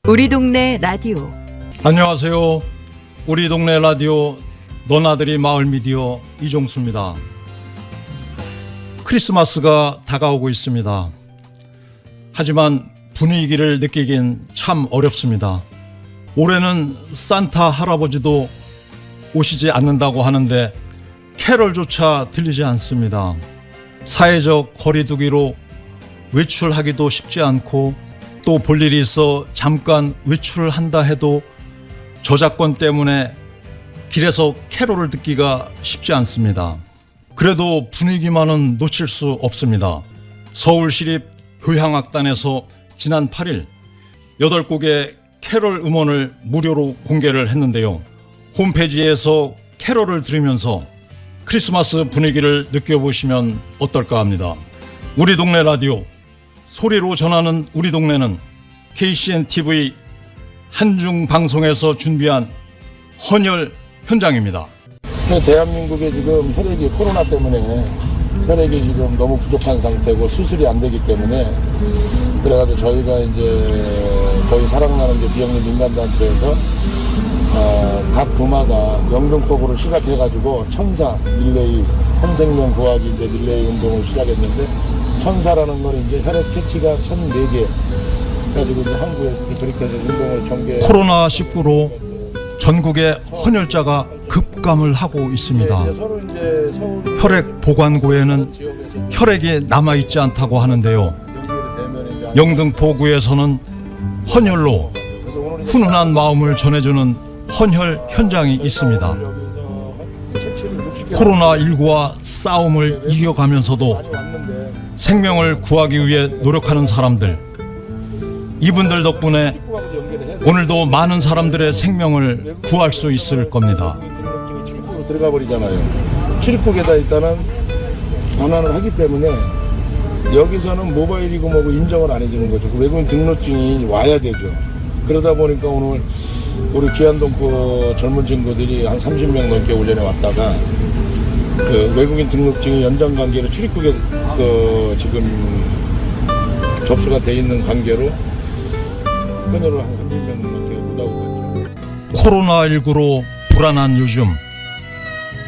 우리 동네 라디오. 안녕하세요. 우리 동네 라디오 너나들이 마을 미디어 이종수입니다. 크리스마스가 다가오고 있습니다. 하지만 분위기를 느끼긴 참 어렵습니다. 올해는 산타 할아버지도 오시지 않는다고 하는데 캐럴조차 들리지 않습니다. 사회적 거리두기로 외출하기도 쉽지 않고 또 볼 일이 있어 잠깐 외출을 한다 해도 저작권 때문에 길에서 캐롤을 듣기가 쉽지 않습니다. 그래도 분위기만은 놓칠 수 없습니다. 서울시립교향악단에서 지난 8일 8곡의 캐롤 음원을 무료로 공개를 했는데요. 홈페이지에서 캐롤을 들으면서 크리스마스 분위기를 느껴보시면 어떨까 합니다. 우리 동네 라디오 소리로 전하는 우리 동네는 KCN-TV 한중방송에서 준비한 헌혈 현장입니다. 대한민국에 지금 혈액이 코로나 때문에 혈액이 지금 너무 부족한 상태고 수술이 안 되기 때문에 그래가지고 저희가 이제 저희 사랑나는 비영리 민간단체에서 각 부마다 영등포구를 시작해가지고 천사 릴레이 한생명 구하기 이제 릴레이 운동을 시작했는데 천사라는 건 이제 혈액 채취가 1,004개 가지고 이제 한국에 그렇게 해서 운동을 전개. 코로나19로 전국의 헌혈자가 급감을 하고 있습니다. 혈액 보관고에는 혈액이 남아있지 않다고 하는데요. 영등포구에서는 헌혈로 훈훈한 마음을 전해주는 헌혈 현장이 있습니다. 코로나19와 싸움을 이겨가면서도 생명을 구하기 위해 노력하는 사람들, 이분들 덕분에 오늘도 많은 사람들의 생명을 구할 수 있을 겁니다. 출입국으로 들어가 버리잖아요. 출입국에다 일단은 반환을 하기 때문에 여기서는 모바일이고 뭐고 인정을 안 해주는 거죠. 외국인 등록증이 와야 되죠. 그러다 보니까 오늘 우리 기안동포 젊은 친구들이 한 30명 넘게 오전에 왔다가 그 외국인 등록증이 연장 관계로 출입국에 지금 접수가 돼 있는 관계로 헌혈을 한 30명 넘게 못하고 갔죠. 코로나19로 불안한 요즘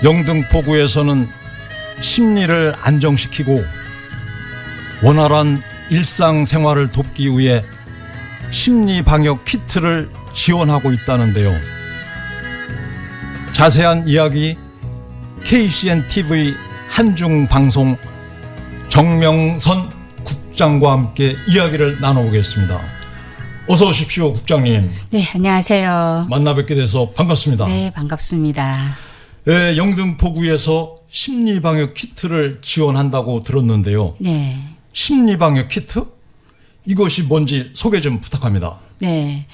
영등포구에서는 심리를 안정시키고 원활한 일상생활을 돕기 위해 심리방역 키트를 지원하고 있다는데요. 자세한 이야기 KCN-TV 한중방송 정명선 국장과 함께 이야기를 나눠보겠습니다. 어서 오십시오, 국장님. 네, 안녕하세요. 만나 뵙게 돼서 반갑습니다. 네, 반갑습니다. 네, 영등포구에서 심리방역 키트를 지원한다고 들었는데요. 네. 심리방역 키트? 이것이 뭔지 소개 좀 부탁합니다. 네.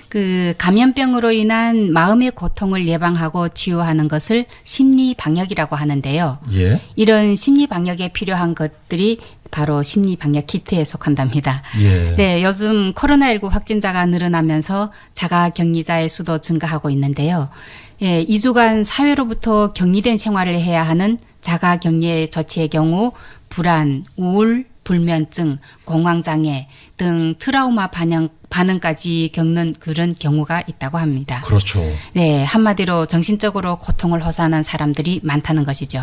그 감염병으로 인한 마음의 고통을 예방하고 치유하는 것을 심리 방역이라고 하는데요. 예. 이런 심리 방역에 필요한 것들이 바로 심리 방역 키트에 속한답니다. 예. 네, 요즘 코로나19 확진자가 늘어나면서 자가 격리자의 수도 증가하고 있는데요. 예, 2주간 사회로부터 격리된 생활을 해야 하는 자가 격리 조치의 경우 불안, 우울, 불면증, 공황장애 등 트라우마 반응까지 겪는 그런 경우가 있다고 합니다. 그렇죠. 네, 한마디로 정신적으로 고통을 호소하는 사람들이 많다는 것이죠.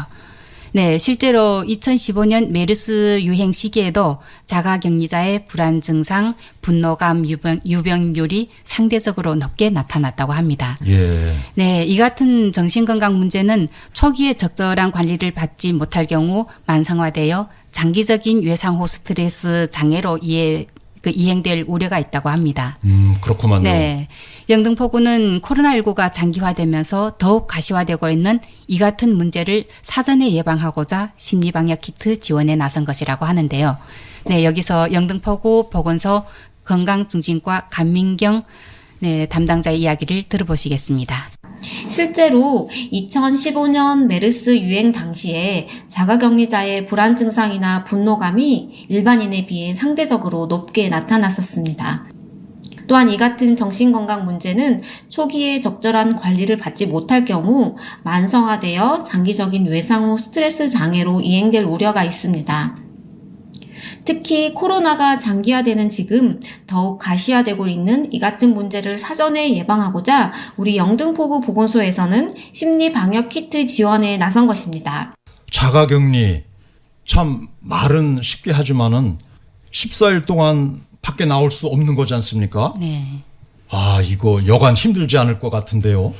네, 실제로 2015년 메르스 유행 시기에도 자가격리자의 불안 증상, 분노감 유병률이 상대적으로 높게 나타났다고 합니다. 예. 네, 이 같은 정신건강 문제는 초기에 적절한 관리를 받지 못할 경우 만성화되어 장기적인 외상후 스트레스 장애로 이행될 우려가 있다고 합니다. 그렇구만요. 네, 영등포구는 코로나19가 장기화되면서 더욱 가시화되고 있는 이 같은 문제를 사전에 예방하고자 심리방역 키트 지원에 나선 것이라고 하는데요. 네, 여기서 영등포구 보건소 건강증진과 간민경 담당자의 이야기를 들어보시겠습니다. 실제로 2015년 메르스 유행 당시에 자가격리자의 불안 증상이나 분노감이 일반인에 비해 상대적으로 높게 나타났었습니다. 또한 이 같은 정신건강 문제는 초기에 적절한 관리를 받지 못할 경우 만성화되어 장기적인 외상 후 스트레스 장애로 이행될 우려가 있습니다. 특히 코로나가 장기화되는 지금 더욱 가시화되고 있는 이 같은 문제를 사전에 예방하고자 우리 영등포구 보건소에서는 심리 방역 키트 지원에 나선 것입니다. 자가격리 참 말은 쉽게 하지만은 14일 동안 밖에 나올 수 없는 거지 않습니까? 네. 아, 이거 여간 힘들지 않을 것 같은데요.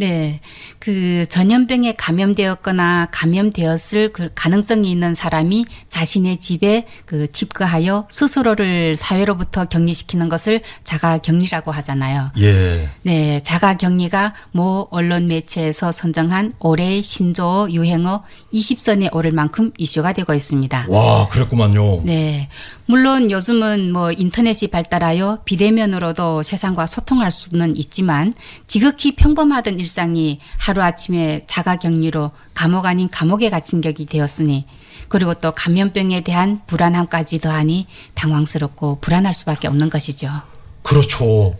네, 그 전염병에 감염되었거나 감염되었을 그 가능성이 있는 사람이 자신의 집에 그 집거하여 스스로를 사회로부터 격리시키는 것을 자가격리라고 하잖아요. 예. 네, 자가격리가 모 언론 매체에서 선정한 올해의 신조어 유행어 20선에 오를 만큼 이슈가 되고 있습니다. 와, 그랬구만요. 네. 물론 요즘은 뭐 인터넷이 발달하여 비대면으로도 세상과 소통할 수는 있지만 지극히 평범하던 일상이 하루아침에 자가격리로 감옥 아닌 감옥에 갇힌 격이 되었으니 그리고 또 감염병에 대한 불안함까지 더하니 당황스럽고 불안할 수밖에 없는 것이죠. 그렇죠.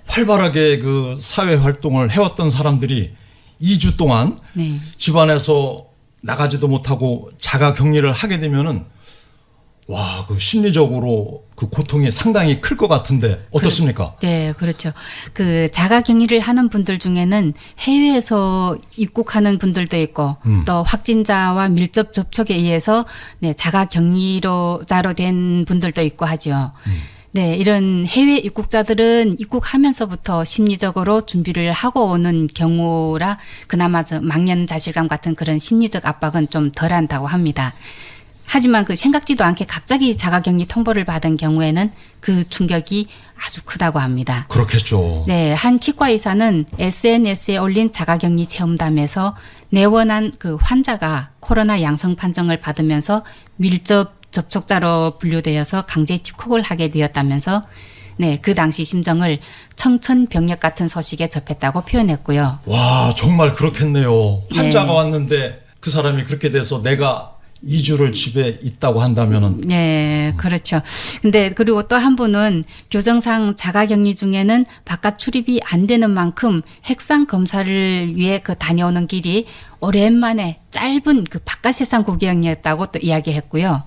활발하게 그 사회 활동을 해왔던 사람들이 2주 동안 네. 집안에서 나가지도 못하고 자가격리를 하게 되면은 와, 그 심리적으로 그 고통이 상당히 클 것 같은데 어떻습니까? 네, 그렇죠. 그 자가격리를 하는 분들 중에는 해외에서 입국하는 분들도 있고 또 확진자와 밀접 접촉에 의해서 네, 자가격리자로 된 분들도 있고 하죠. 네, 이런 해외 입국자들은 입국하면서부터 심리적으로 준비를 하고 오는 경우라 그나마 저 망연자실감 같은 그런 심리적 압박은 좀 덜한다고 합니다. 하지만 그 생각지도 않게 갑자기 자가격리 통보를 받은 경우에는 그 충격이 아주 크다고 합니다. 그렇겠죠. 네, 한 치과 의사는 SNS에 올린 자가격리 체험담에서 내원한 그 환자가 코로나 양성 판정을 받으면서 밀접 접촉자로 분류되어서 강제 집콕을 하게 되었다면서 네, 그 당시 심정을 청천벽력 같은 소식에 접했다고 표현했고요. 와, 정말 그렇겠네요. 환자가 네. 왔는데 그 사람이 그렇게 돼서 내가 2주를 집에 있다고 한다면은 네, 그렇죠. 근데 그리고 또 한 분은 교정상 자가격리 중에는 바깥 출입이 안 되는 만큼 핵상 검사를 위해 그 다녀오는 길이 오랜만에 짧은 그 바깥 세상 구경이었다고 또 이야기했고요.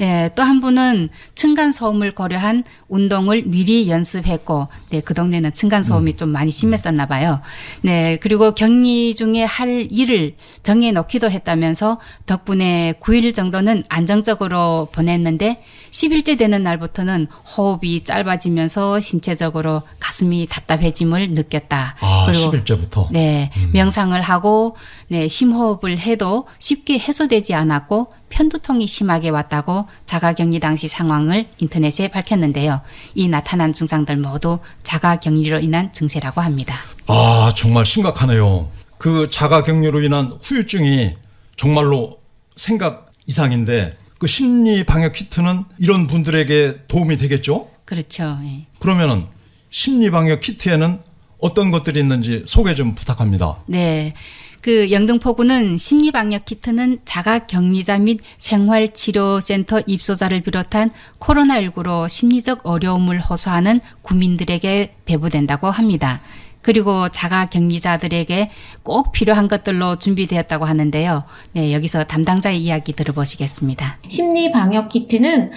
예, 또 한 분은 층간소음을 고려한 운동을 미리 연습했고, 네, 그 동네는 층간소음이 좀 많이 심했었나 봐요. 네, 그리고 격리 중에 할 일을 정해놓기도 했다면서 덕분에 9일 정도는 안정적으로 보냈는데 10일째 되는 날부터는 호흡이 짧아지면서 신체적으로 가슴이 답답해짐을 느꼈다. 아, 그리고 10일째부터. 네, 명상을 하고 네, 심호흡을 해도 쉽게 해소되지 않았고 편두통이 심하게 왔다고 자가격리 당시 상황을 인터넷에 밝혔는데요. 이 나타난 증상들 모두 자가격리로 인한 증세라고 합니다. 아, 정말 심각하네요. 그 자가격리로 인한 후유증이 정말로 생각 이상인데 그 심리 방역 키트는 이런 분들에게 도움이 되겠죠? 그렇죠. 예. 그러면은 심리 방역 키트에는 어떤 것들이 있는지 소개 좀 부탁합니다. 네. 그 영등포구는 심리방역 키트는 자가격리자 및 생활치료센터 입소자를 비롯한 코로나19로 심리적 어려움을 호소하는 국민들에게 배부된다고 합니다. 그리고 자가격리자들에게 꼭 필요한 것들로 준비되었다고 하는데요. 네, 여기서 담당자의 이야기 들어보시겠습니다. 심리 방역 키트는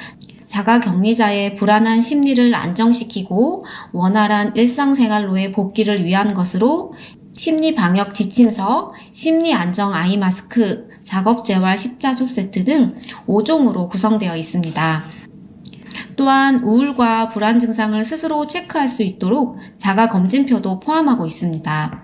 자가격리자의 불안한 심리를 안정시키고 원활한 일상생활로의 복귀를 위한 것으로 심리 방역 지침서, 심리 안정 아이 마스크, 작업 재활 십자수 세트 등 5종으로 구성되어 있습니다. 또한 우울과 불안 증상을 스스로 체크할 수 있도록 자가 검진표도 포함하고 있습니다.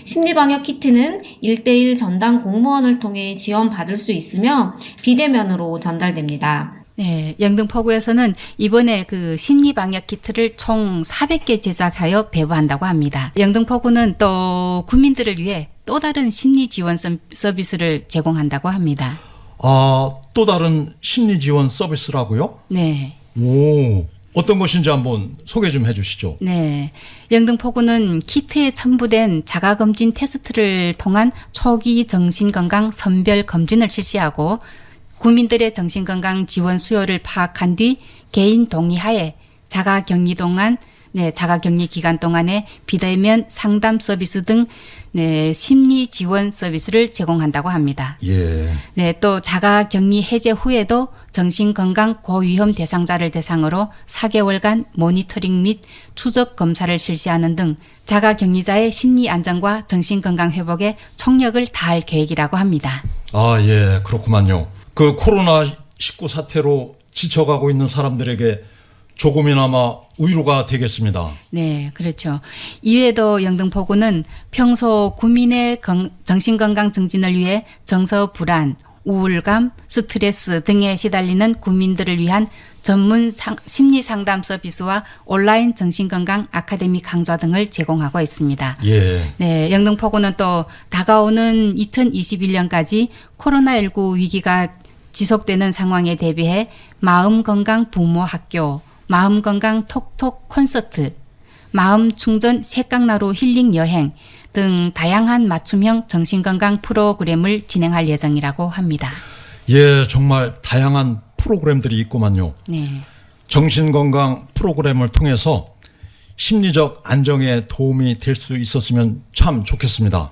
심리 방역 키트는 1:1 전담 공무원을 통해 지원받을 수 있으며 비대면으로 전달됩니다. 네, 영등포구에서는 이번에 그 심리 방역 키트를 총 400개 제작하여 배부한다고 합니다. 영등포구는 또 국민들을 위해 또 다른 심리 지원 서비스를 제공한다고 합니다. 아, 또 다른 심리 지원 서비스라고요? 네. 오, 어떤 것인지 한번 소개 좀 해주시죠. 네. 영등포구는 키트에 첨부된 자가검진 테스트를 통한 초기 정신건강 선별 검진을 실시하고 국민들의 정신건강 지원 수요를 파악한 뒤 개인 동의하에 자가격리 동안 네, 자가격리 기간 동안에 비대면 상담 서비스 등 네, 심리 지원 서비스를 제공한다고 합니다. 예. 네, 또 자가격리 해제 후에도 정신건강 고위험 대상자를 대상으로 4개월간 모니터링 및 추적 검사를 실시하는 등 자가격리자의 심리 안정과 정신건강 회복에 총력을 다할 계획이라고 합니다. 아, 예, 그렇구만요. 그 코로나19 사태로 지쳐가고 있는 사람들에게 조금이나마 위로가 되겠습니다. 네, 그렇죠. 이외에도 영등포구는 평소 구민의 정신건강 증진을 위해 정서 불안, 우울감, 스트레스 등에 시달리는 구민들을 위한 전문 심리 상담 서비스와 온라인 정신건강 아카데미 강좌 등을 제공하고 있습니다. 예. 네, 영등포구는 또 다가오는 2021년까지 코로나19 위기가 지속되는 상황에 대비해 마음건강 부모 학교, 마음건강 톡톡 콘서트, 마음충전 색강나루 힐링 여행 등 다양한 맞춤형 정신건강 프로그램을 진행할 예정이라고 합니다. 예, 정말 다양한 프로그램들이 있구만요. 네. 정신건강 프로그램을 통해서 심리적 안정에 도움이 될 수 있었으면 참 좋겠습니다.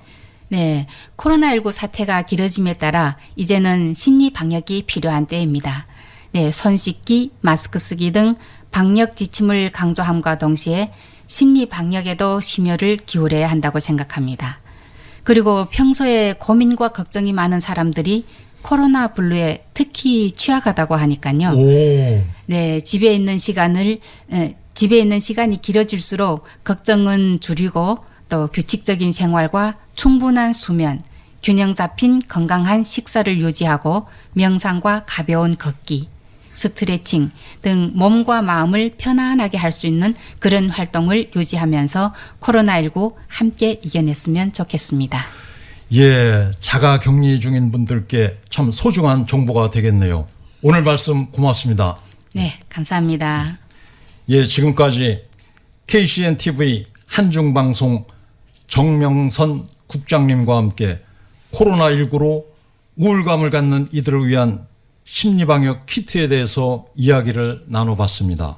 네, 코로나19 사태가 길어짐에 따라 이제는 심리 방역이 필요한 때입니다. 네, 손 씻기, 마스크 쓰기 등 방역 지침을 강조함과 동시에 심리 방역에도 심혈을 기울여야 한다고 생각합니다. 그리고 평소에 고민과 걱정이 많은 사람들이 코로나 블루에 특히 취약하다고 하니까요. 오. 네, 집에 있는 시간이 길어질수록 걱정은 줄이고 또 규칙적인 생활과 충분한 수면, 균형 잡힌 건강한 식사를 유지하고 명상과 가벼운 걷기, 스트레칭 등 몸과 마음을 편안하게 할 수 있는 그런 활동을 유지하면서 코로나19 함께 이겨냈으면 좋겠습니다. 예, 자가 격리 중인 분들께 참 소중한 정보가 되겠네요. 오늘 말씀 고맙습니다. 네, 감사합니다. 예, 지금까지 KCN TV 한중방송 정명선 국장님과 함께 코로나19로 우울감을 갖는 이들을 위한 심리방역 키트에 대해서 이야기를 나눠봤습니다.